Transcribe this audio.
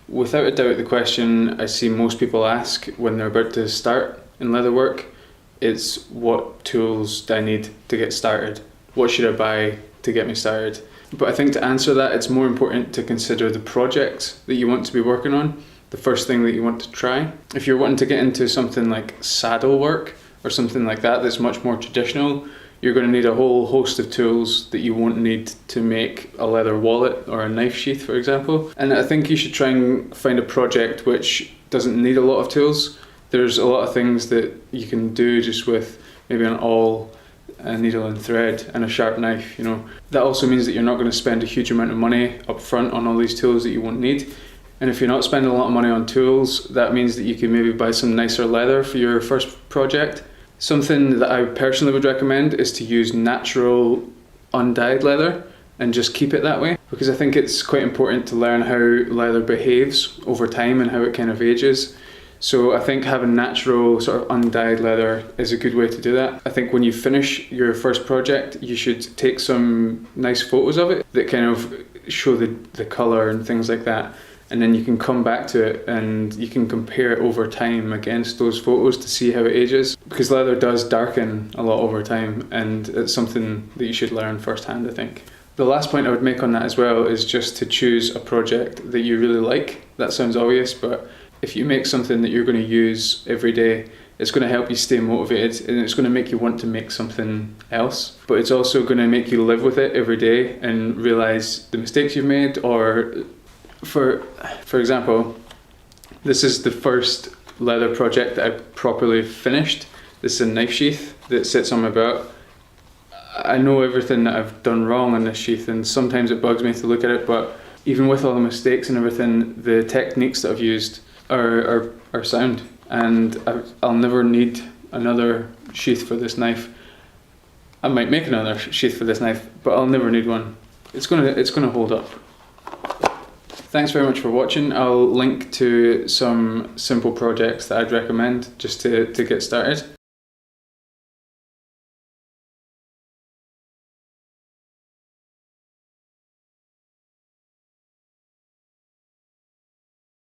Without a doubt, the question I see most people ask when they're about to start in leatherwork is, what tools do I need to get started? What should I buy to get me started? But I think to answer that, it's more important to consider the project that you want to be working on, the first thing that you want to try. If you're wanting to get into something like saddle work or something like that that's much more traditional, you're going to need a whole host of tools that you won't need to make a leather wallet or a knife sheath, for example. And I think you should try and find a project which doesn't need a lot of tools. There's a lot of things that you can do just with maybe an awl, a needle and thread, and a sharp knife, you know. That also means that you're not going to spend a huge amount of money up front on all these tools that you won't need. And if you're not spending a lot of money on tools, that means that you can maybe buy some nicer leather for your first project. Something that I personally would recommend is to use natural undyed leather and just keep it that way, because I think it's quite important to learn how leather behaves over time and how it kind of ages. So I think having natural sort of undyed leather is a good way to do that. I think when you finish your first project, you should take some nice photos of it that kind of show the colour and things like that. And then you can come back to it and you can compare it over time against those photos to see how it ages. Because leather does darken a lot over time, and it's something that you should learn firsthand, I think. The last point I would make on that as well is just to choose a project that you really like. That sounds obvious, but if you make something that you're going to use every day, it's going to help you stay motivated, and it's going to make you want to make something else. But it's also going to make you live with it every day and realise the mistakes you've made. Or for example, this is the first leather project that I properly finished. This is a knife sheath that sits on my belt. I know everything that I've done wrong on this sheath, and sometimes it bugs me to look at it, but even with all the mistakes and everything, the techniques that I've used are sound, and I'll never need another sheath for this knife. I might make another sheath for this knife, but I'll never need one. It's gonna hold up. Thanks very much for watching. I'll link to some simple projects that I'd recommend just to get started.